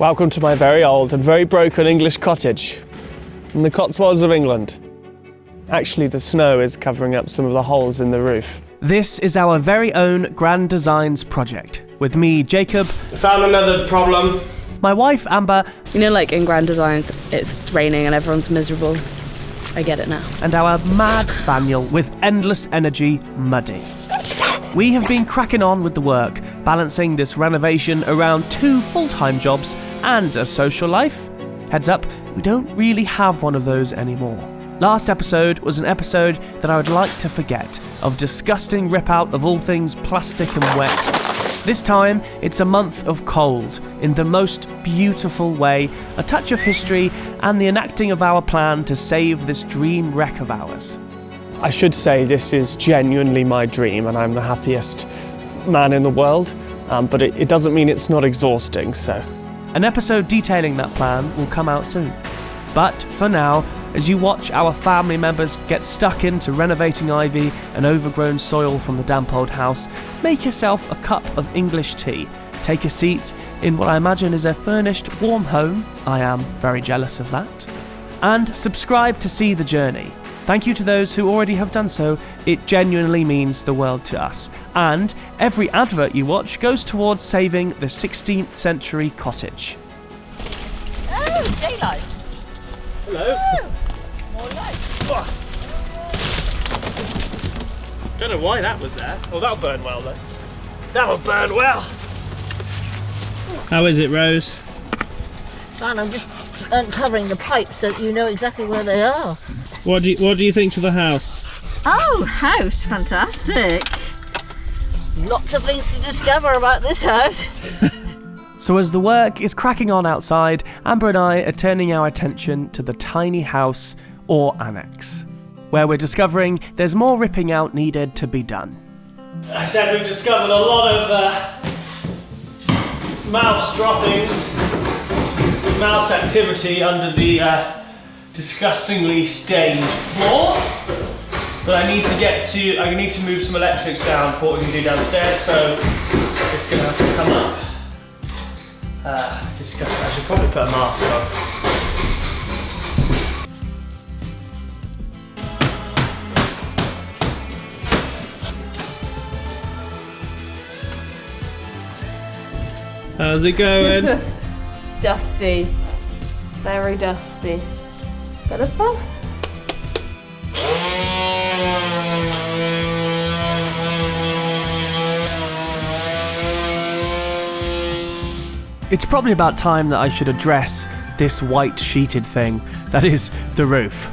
Welcome to my very old and very broken English cottage in the Cotswolds of England. Actually, the snow is covering up some of the holes in the roof. This is our very own Grand Designs project, with me, Jacob. Found another problem. My wife, Amber. You know, like in Grand Designs, it's raining and everyone's miserable. I get it now. And our mad spaniel with endless energy, Muddy. We have been cracking on with the work, balancing this renovation around 2 full-time jobs and a social life. Heads up, we don't really have one of those anymore. Last episode was an episode that I would like to forget, of disgusting rip-out of all things plastic and wet. This time, it's a month of cold, in the most beautiful way, a touch of history, and the enacting of our plan to save this dream wreck of ours. I should say this is genuinely my dream and I'm the happiest man in the world, but it doesn't mean it's not exhausting, so. An episode detailing that plan will come out soon. But for now, as you watch our family members get stuck into renovating ivy and overgrown soil from the damp old house, make yourself a cup of English tea, take a seat in what I imagine is a furnished, warm home. I am very jealous of that. And subscribe to see the journey. Thank you to those who already have done so. It genuinely means the world to us. And every advert you watch goes towards saving the 16th century cottage. Oh, daylight. Hello. Oh, more light. Don't know why that was there. Oh, that'll burn well though. That'll burn well. How is it, Rose? Fine, I'm just uncovering the pipes so that you know exactly where they are. What do you think to the house? Oh, house, fantastic. Lots of things to discover about this house. So as the work is cracking on outside, Amber and I are turning our attention to the tiny house, or annex, where we're discovering there's more ripping out needed to be done. I said we've discovered a lot of mouse droppings, mouse activity under the disgustingly stained floor. But I need to move some electrics down for what we can do downstairs, so it's gonna have to come up. Disgusting. I should probably put a mask on. How's it going? Dusty. Very dusty. But it's fun. It's probably about time that I should address this white sheeted thing that is the roof.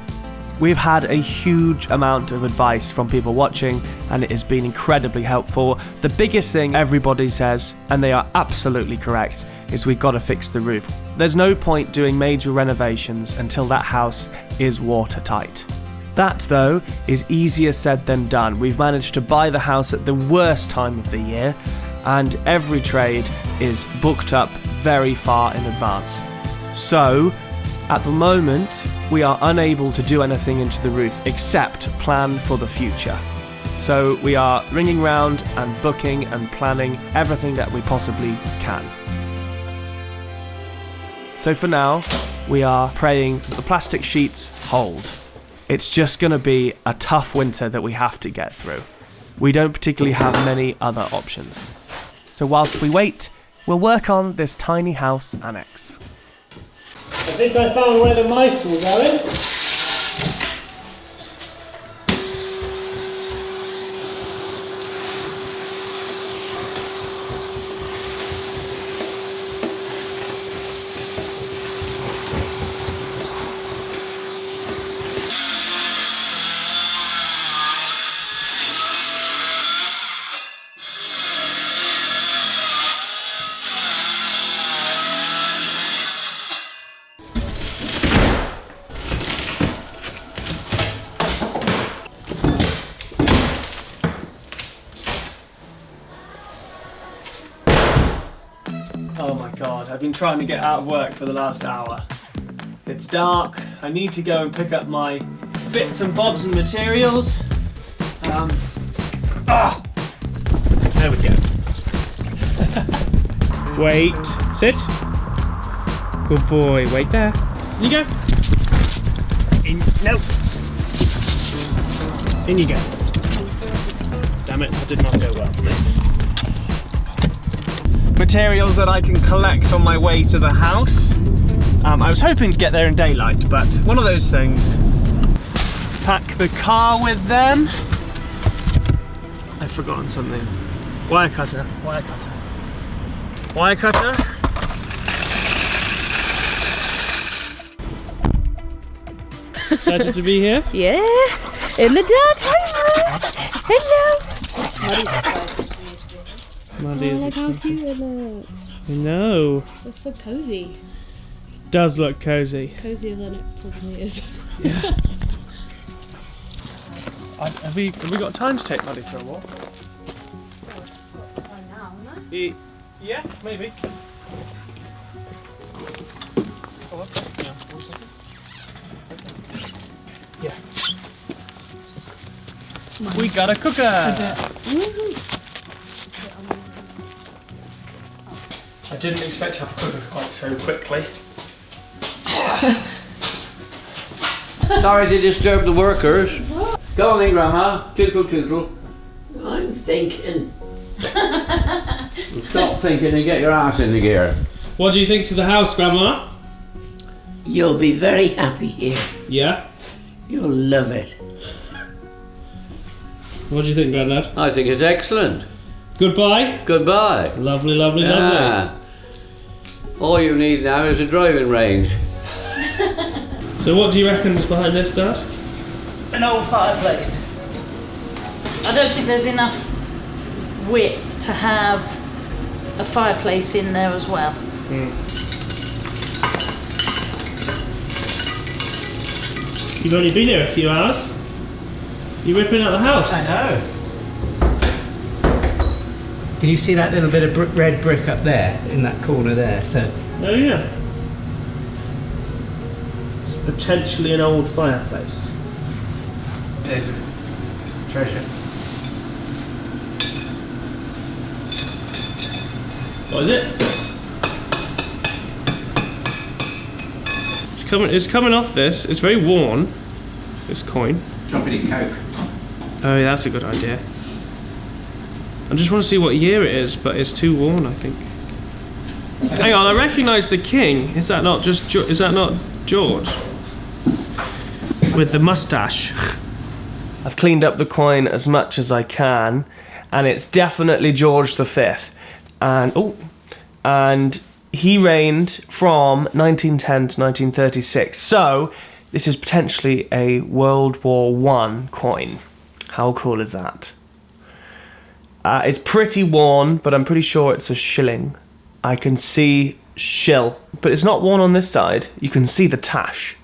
We've had a huge amount of advice from people watching and it has been incredibly helpful. The biggest thing everybody says, and they are absolutely correct, is we've got to fix the roof. There's no point doing major renovations until that house is watertight. That, though, is easier said than done. We've managed to buy the house at the worst time of the year, and every trade is booked up very far in advance. So, at the moment, we are unable to do anything into the roof except plan for the future. So we are ringing round and booking and planning everything that we possibly can. So for now, we are praying the plastic sheets hold. It's just going to be a tough winter that we have to get through. We don't particularly have many other options. So whilst we wait, we'll work on this tiny house annex. I think I found where the mice were going. Oh my god, I've been trying to get out of work for the last hour. It's dark, I need to go and pick up my bits and bobs and materials. There we go. Wait. Sit. Good boy. Wait there. You go. In. No. In you go. Damn it, that did not go well. Materials that I can collect on my way to the house. I was hoping to get there in daylight, but one of those things. Pack the car with them. I've forgotten something. Wire cutter, wire cutter. Wire cutter. Excited to be here? Yeah, in the dark. Hello. Monday Look how cute it looks. No. Looks so cozy. Does look cozy. Cozier than it probably is. Yeah. Have we got time to take Muddy for a walk? Yeah, maybe. Oh, okay. Yeah. We got a cooker. I didn't expect to have a cooker quite so quickly. Sorry to disturb the workers. Go on in, Grandma. Toodle toodle. I'm thinking. Stop thinking and get your ass in the gear. What do you think to the house, Grandma? You'll be very happy here. Yeah? You'll love it. What do you think, Grandad? I think it's excellent. Goodbye? Goodbye. Lovely, lovely, lovely. Yeah. All you need now is a driving range. So what do you reckon is behind this, Dad? An old fireplace. I don't think there's enough width to have a fireplace in there as well. You've only been here a few hours. You're ripping out the house. I know. Can you see that little bit of red brick up there, in that corner there? So. Oh yeah. It's potentially an old fireplace. There's a treasure. What is it? It's coming off this. It's very worn, this coin. Drop it in Coke. Oh yeah, that's a good idea. I just want to see what year it is, but it's too worn, I think. Hang on, I recognise the king. Is that not George? With the moustache. I've cleaned up the coin as much as I can, and it's definitely George V. And he reigned from 1910 to 1936. So this is potentially a World War I coin. How cool is that? It's pretty worn, but I'm pretty sure it's a shilling. I can see shill, but it's not worn on this side. You can see the tash.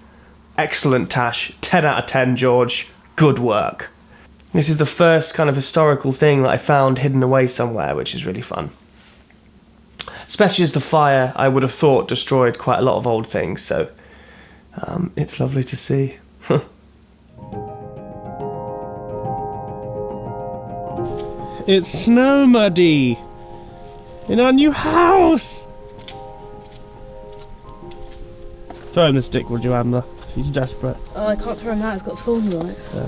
Excellent tash. 10 out of 10, George. Good work. This is the first kind of historical thing that I found hidden away somewhere, which is really fun. Especially as the fire, I would have thought, destroyed quite a lot of old things, so it's lovely to see. It's Snow Muddy in our new house. Throw him the stick, would you, Amber? He's desperate. Oh, I can't throw him out. It's got thorns on it. Yeah.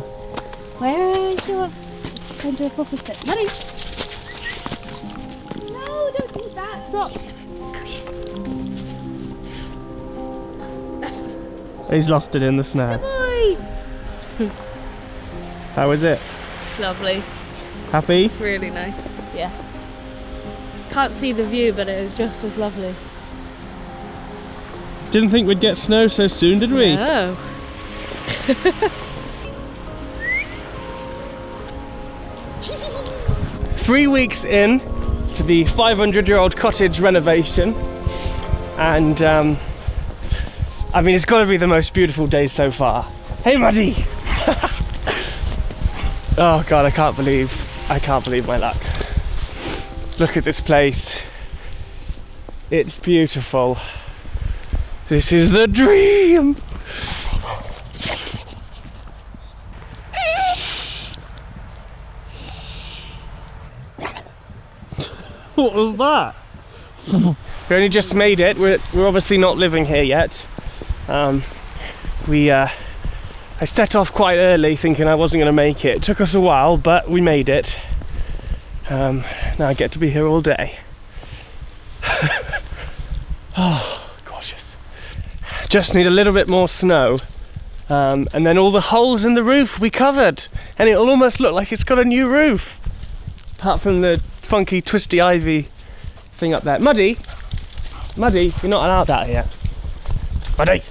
Where is your... Go into a proper stick. Money! No, don't do that. Drop. He's lost it in the snow. Boy! How is it? It's lovely. Happy? Really nice. Yeah. Can't see the view, but it is just as lovely. Didn't think we'd get snow so soon, did we? No. 3 weeks in to the 500-year-old cottage renovation, and I mean, it's got to be the most beautiful day so far. Hey, Muddy! Oh God, I can't believe my luck. Look at this place. It's beautiful. This is the dream. What was that? We only just made it. We're obviously not living here yet. I set off quite early thinking I wasn't going to make it. It took us a while, but we made it. Now I get to be here all day. Oh, gorgeous. Just need a little bit more snow. And then all the holes in the roof we covered. And it'll almost look like it's got a new roof. Apart from the funky twisty ivy thing up there. Muddy, you're not allowed out here. Muddy.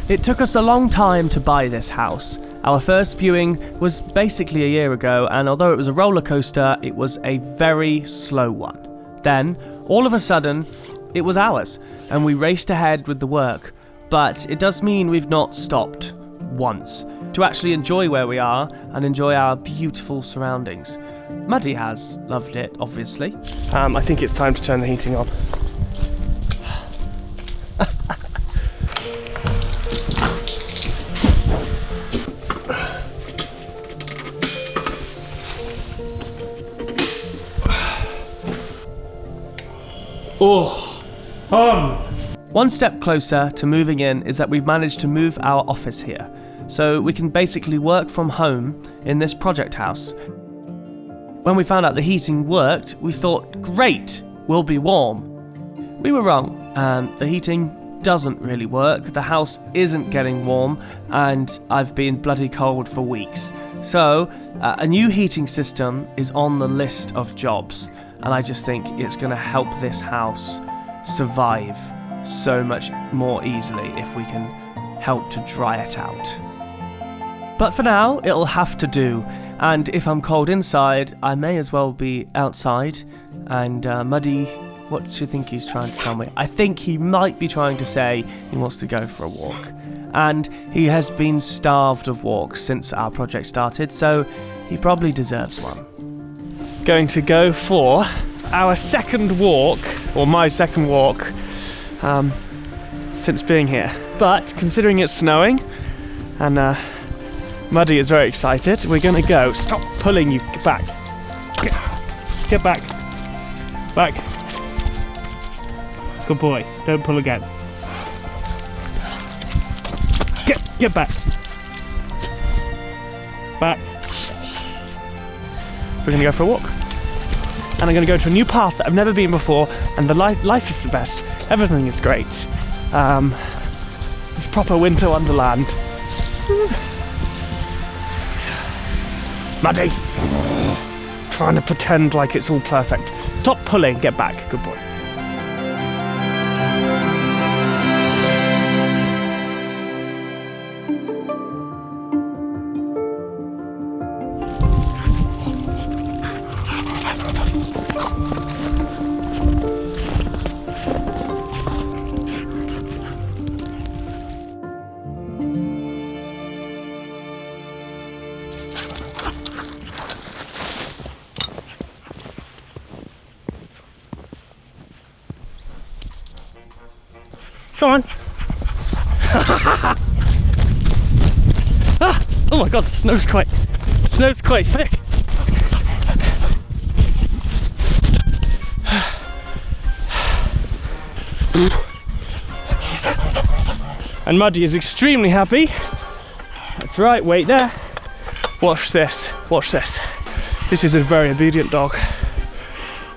It took us a long time to buy this house. Our first viewing was basically a year ago, and although it was a roller coaster, it was a very slow one. Then, all of a sudden, it was ours, and we raced ahead with the work. But it does mean we've not stopped once to actually enjoy where we are and enjoy our beautiful surroundings. Muddy has loved it, obviously. I think it's time to turn the heating on. Oh, One step closer to moving in is that we've managed to move our office here, so we can basically work from home in this project house. When we found out the heating worked, we thought, great, we'll be warm. We were wrong, the heating doesn't really work, the house isn't getting warm, and I've been bloody cold for weeks. So, a new heating system is on the list of jobs, and I just think it's going to help this house survive so much more easily if we can help to dry it out. But for now, it'll have to do, and if I'm cold inside, I may as well be outside. And Muddy, what do you think he's trying to tell me? I think he might be trying to say he wants to go for a walk. And he has been starved of walks since our project started, so he probably deserves one. going to go for our second walk, or my second walk, since being here. But considering it's snowing and Muddy is very excited, we're going to go. Stop pulling, you. Get back. Get back. Back. Good boy. Don't pull again. Get back. Back. We're going to go for a walk. And I'm going to go to a new path that I've never been before, and the life is the best. Everything is great. It's proper winter wonderland. Muddy! Trying to pretend like it's all perfect. Stop pulling, get back. Good boy. Come on. Ah! Oh my god, the snow's quite thick. And Muddy is extremely happy. That's right, wait there. Watch this, watch this. This is a very obedient dog.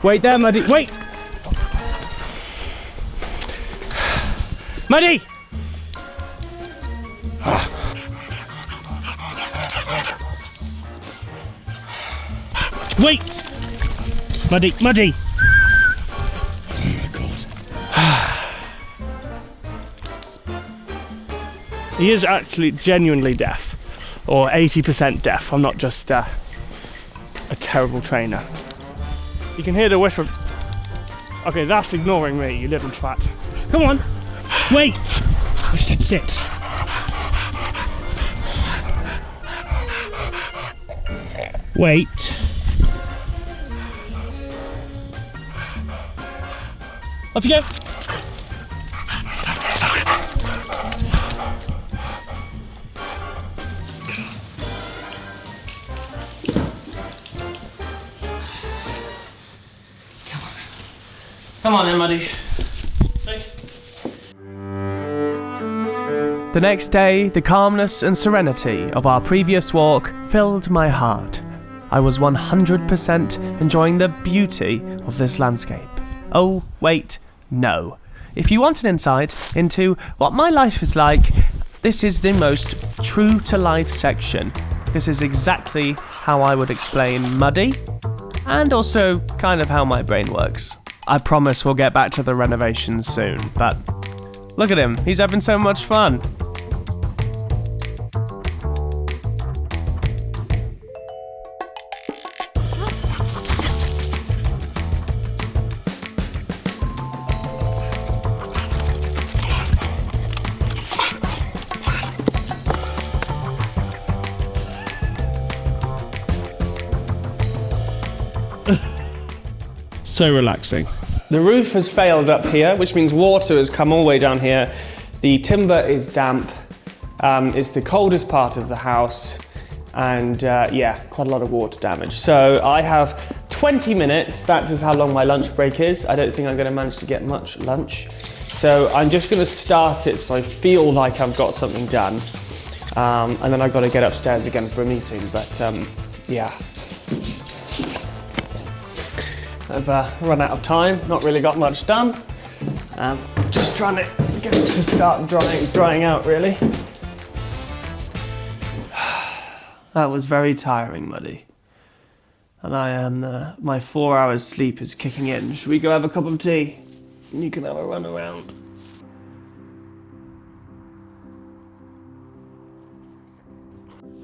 Wait there, Muddy, wait! Muddy! Wait! Muddy, Muddy! Oh my god. He is actually genuinely deaf, or 80% deaf. I'm not just a terrible trainer. You can hear the whistle. Okay, that's ignoring me, you little twat. Come on! Wait! I said sit. Wait. Off you go. Come on then, Muddy. The next day, the calmness and serenity of our previous walk filled my heart. I was 100% enjoying the beauty of this landscape. Oh, wait, no. If you want an insight into what my life is like, this is the most true-to-life section. This is exactly how I would explain Muddy, and also kind of how my brain works. I promise we'll get back to the renovations soon, but look at him, he's having so much fun. So relaxing. The roof has failed up here, which means water has come all the way down here. The timber is damp. It's the coldest part of the house, and yeah, quite a lot of water damage. So I have 20 minutes. That is how long my lunch break is. I don't think I'm going to manage to get much lunch. So I'm just going to start it so I feel like I've got something done. And then I've got to get upstairs again for a meeting, but yeah. I've run out of time, not really got much done. Just trying to get it to start drying out, really. That was very tiring, Muddy. And I am, my 4 hours sleep is kicking in. Should we go have a cup of tea? And you can have a run around.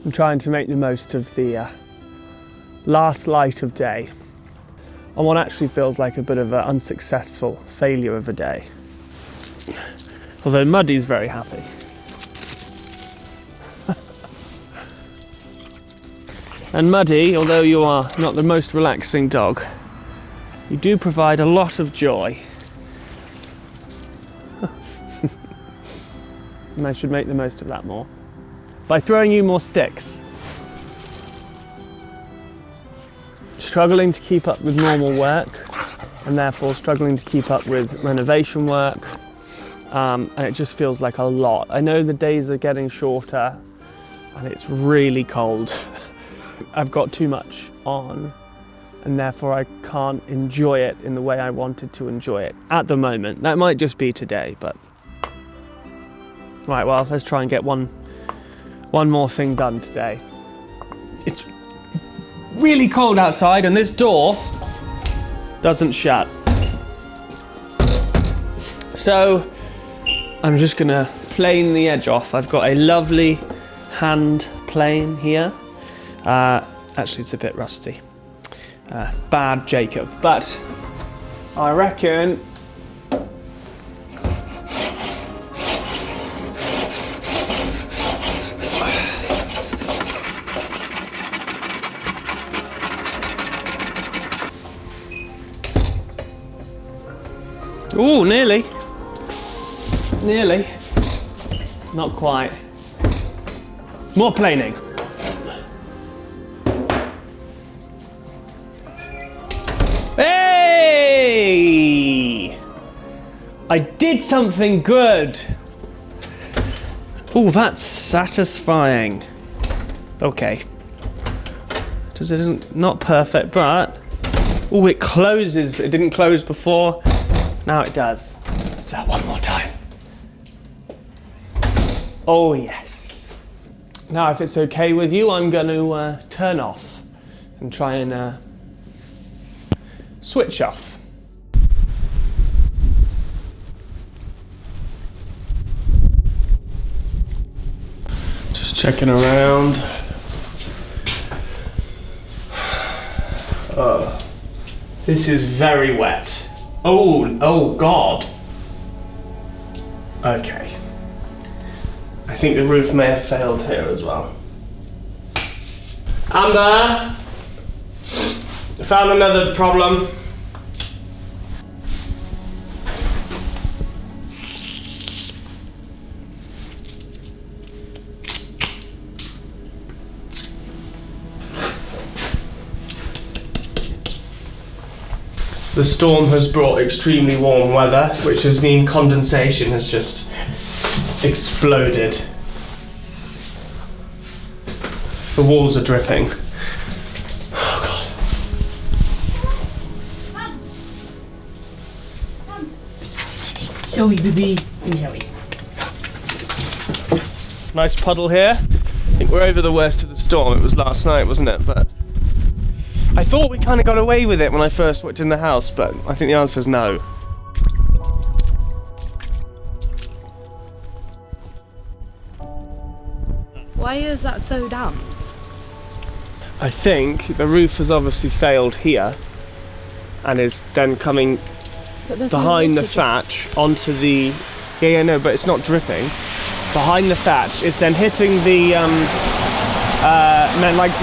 I'm trying to make the most of the last light of day. And what actually feels like a bit of an unsuccessful failure of a day. Although Muddy's very happy. And Muddy, although you are not the most relaxing dog, you do provide a lot of joy. And I should make the most of that more. By throwing you more sticks. Struggling to keep up with normal work, and therefore struggling to keep up with renovation work, and it just feels like a lot. I know the days are getting shorter and it's really cold. I've got too much on, and therefore I can't enjoy it in the way I wanted to enjoy it at the moment. That might just be today, but right, well, let's try and get one more thing done today. It's really cold outside and this door doesn't shut. So I'm just gonna plane the edge off. I've got a lovely hand plane here. Actually it's a bit rusty. Bad Jacob, but I reckon ooh, nearly. Nearly. Not quite. More planing. Hey! I did something good. Ooh, that's satisfying. Okay. It isn't not perfect, but ooh, it closes. It didn't close before. Now it does. Let's do that one more time. Oh yes. Now if it's okay with you, I'm going to turn off and try and switch off. Just checking around. This is very wet. Oh God. Okay. I think the roof may have failed here as well. Amber! I found another problem. The storm has brought extremely warm weather, which has mean condensation has just exploded. The walls are dripping. Oh God. Shall we, baby? Shall we? Nice puddle here. I think we're over the worst of the storm. It was last night, wasn't it? But I thought we kind of got away with it when I first walked in the house, but I think the answer is no. Why is that so damp? I think the roof has obviously failed here and is then coming But there's no behind the water thatch onto the... Yeah, no, but it's not dripping. Behind the thatch, it's then hitting the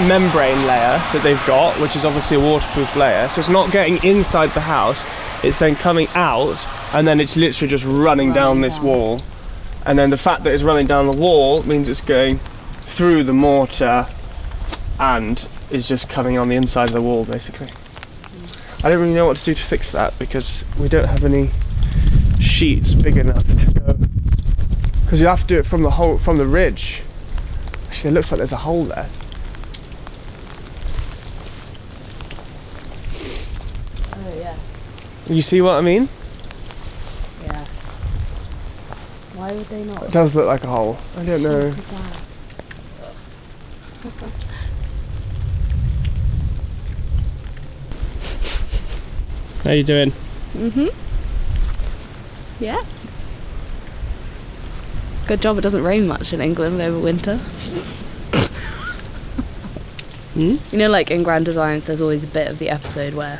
membrane layer that they've got, which is obviously a waterproof layer. So it's not getting inside the house, it's then coming out, and then it's literally just running down this wall. And then the fact that it's running down the wall means it's going through the mortar and is just coming on the inside of the wall, basically. I don't really know what to do to fix that because we don't have any sheets big enough to go. Because you have to do it from the ridge. Actually, it looks like there's a hole there. Oh yeah. You see what I mean? Yeah. Why would they not? It does look like a hole. I don't know. How you doing? Yeah. Good job it doesn't rain much in England over winter. You know, like in Grand Designs, there's always a bit of the episode where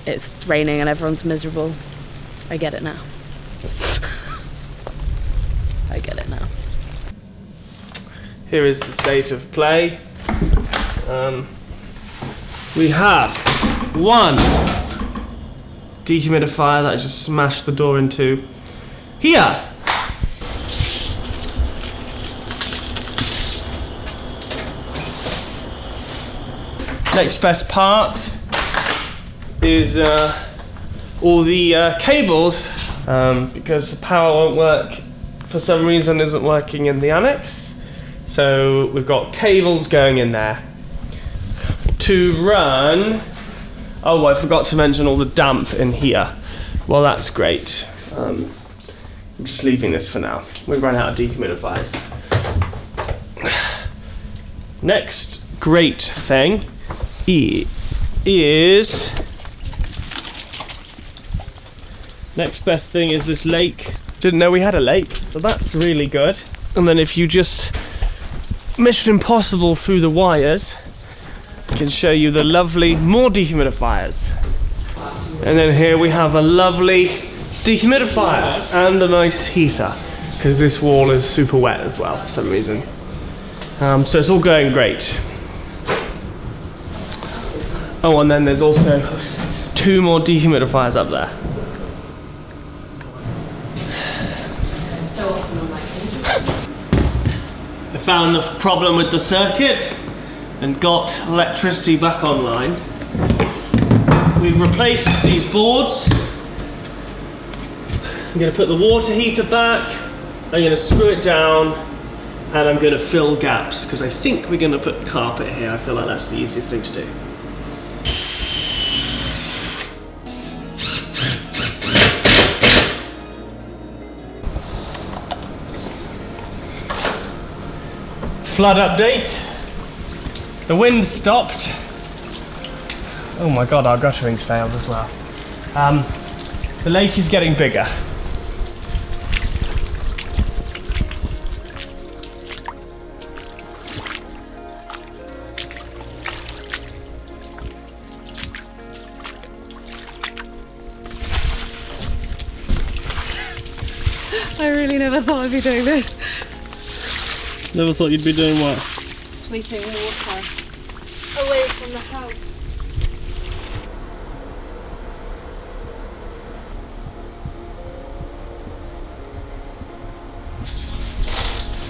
it's raining and everyone's miserable. I get it now. I get it now. Here is the state of play. We have one dehumidifier that I just smashed the door into here. Next best part is all the cables, because the power won't work for some reason, isn't working in the annex. So we've got cables going in there to run. Oh, I forgot to mention all the damp in here. Well, that's great. I'm just leaving this for now. We've run out of dehumidifiers. Next great thing is... Next best thing is this lake. Didn't know we had a lake, so that's really good. And then if you just Mission Impossible through the wires, I can show you the lovely more dehumidifiers. And then here we have a lovely dehumidifier and a nice heater, because this wall is super wet as well for some reason. So it's all going great. Oh, and then there's also 2 more dehumidifiers up there. I found the problem with the circuit and got electricity back online. We've replaced these boards. I'm going to put the water heater back, I'm going to screw it down, and I'm going to fill gaps, because I think we're going to put carpet here. I feel like that's the easiest thing to do. Flood update. The wind stopped. Oh my god, our guttering's failed as well. The lake is getting bigger. I really never thought I'd be doing this. Never thought you'd be doing what? Sweeping water away from the house.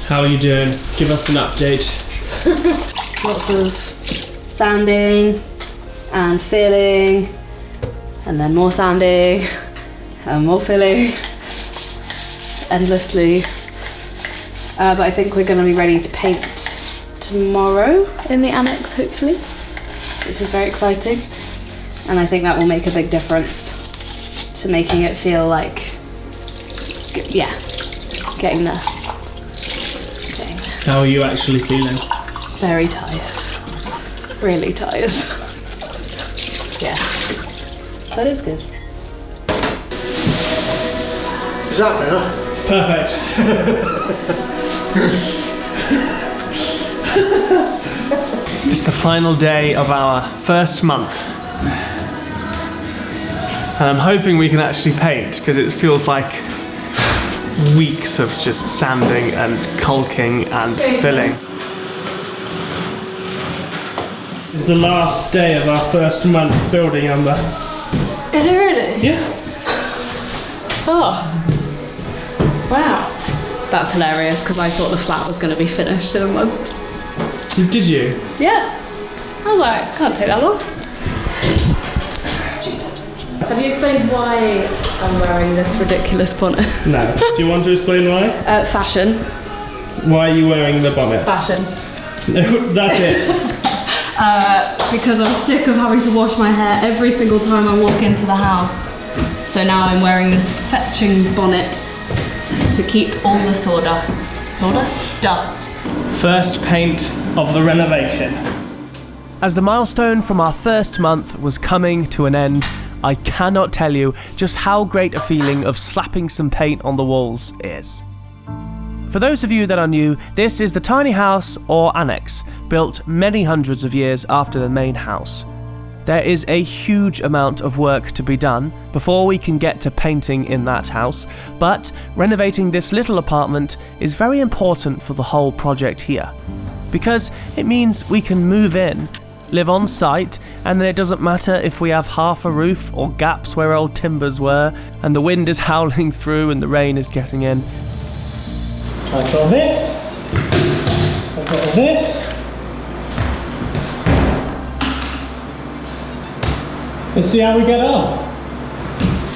How are you doing? Give us an update. Lots of sanding and filling and then more sanding, and more filling, endlessly. But I think we're going to be ready to paint tomorrow in the annex, hopefully, which is very exciting. And I think that will make a big difference to making it feel like, yeah, getting there. How are you actually feeling? Very tired. Really tired. Yeah. But it's good. Is that better? Perfect. It's the final day of our first month. And I'm hoping we can actually paint, because it feels like weeks of just sanding and caulking and filling. It's the last day of our first month building, Amber. Is it really? Yeah. Oh. Wow. That's hilarious, because I thought the flat was going to be finished in a month. Did you? Yeah. I was like, can't take that long. Stupid. Have you explained why I'm wearing this ridiculous bonnet? No. Do you want to explain why? Fashion. Why are you wearing the bonnet? Fashion. No, that's it. Because I'm sick of having to wash my hair every single time I walk into the house. So now I'm wearing this fetching bonnet to keep all the sawdust. Sawdust? Dust. First paint of the renovation. As the milestone from our first month was coming to an end, I cannot tell you just how great a feeling of slapping some paint on the walls is. For those of you that are new, this is the tiny house or annex, built many hundreds of years after the main house. There is a huge amount of work to be done before we can get to painting in that house, but renovating this little apartment is very important for the whole project here, because it means we can move in, live on site, and then it doesn't matter if we have half a roof or gaps where old timbers were, and the wind is howling through and the rain is getting in. I've got this. I've got this. Let's see how we get on.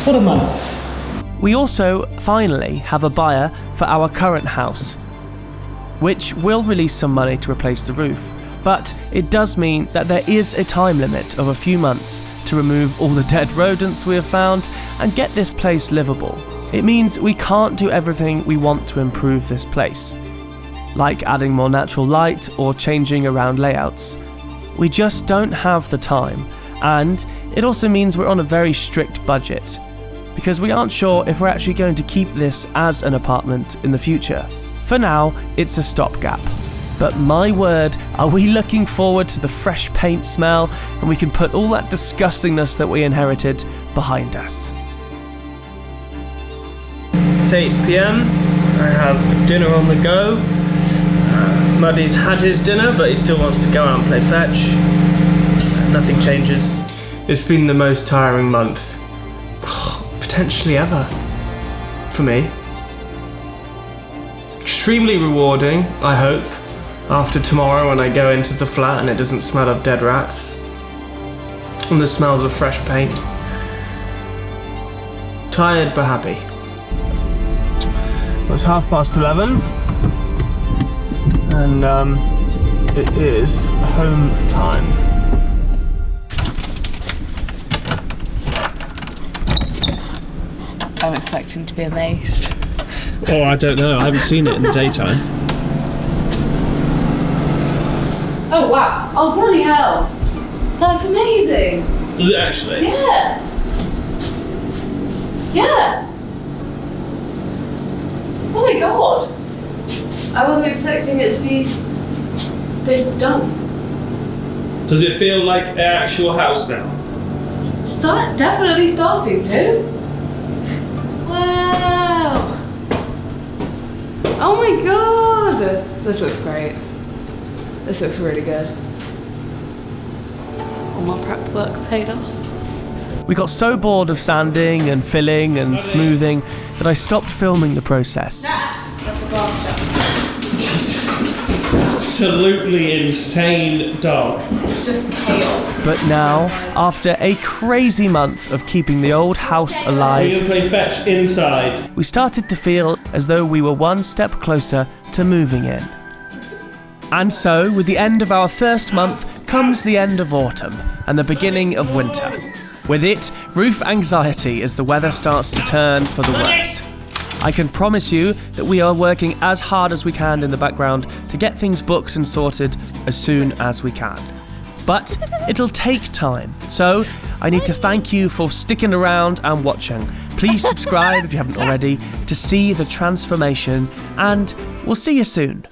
What a month. We also finally have a buyer for our current house, which will release some money to replace the roof, but it does mean that there is a time limit of a few months to remove all the dead rodents we have found and get this place livable. It means we can't do everything we want to improve this place, like adding more natural light or changing around layouts. We just don't have the time, and it also means we're on a very strict budget, because we aren't sure if we're actually going to keep this as an apartment in the future. For now, it's a stopgap. But my word, are we looking forward to the fresh paint smell, and we can put all that disgustingness that we inherited behind us. It's 8 PM. I have dinner on the go. Muddy's had his dinner, but he still wants to go out and play fetch. Nothing changes. It's been the most tiring month, potentially ever, for me. Extremely rewarding, I hope, after tomorrow when I go into the flat and it doesn't smell of dead rats and the smells of fresh paint. Tired but happy. It's 11:30 and it is home time. I'm expecting to be amazed. Oh, I don't know. I haven't seen it in the daytime. Oh wow! Oh bloody hell! That looks amazing! Does it actually? Yeah! Yeah! Oh my god! I wasn't expecting it to be this done. Does it feel like an actual house now? Definitely starting to. Wow! Oh my god! This looks great. This looks really good. All my prep work paid off. We got so bored of sanding and filling and smoothing that I stopped filming the process. That's a glass jar. absolutely insane dog. It's just chaos. But now, after a crazy month of keeping the old house Are you alive, going to play fetch inside? we started to feel as though we were one step closer to moving in. And so, with the end of our first month, comes the end of autumn and the beginning of winter. With it, roof anxiety as the weather starts to turn for the worse. I can promise you that we are working as hard as we can in the background to get things booked and sorted as soon as we can. But it'll take time, so I need to thank you for sticking around and watching. Please subscribe if you haven't already to see the transformation, and we'll see you soon.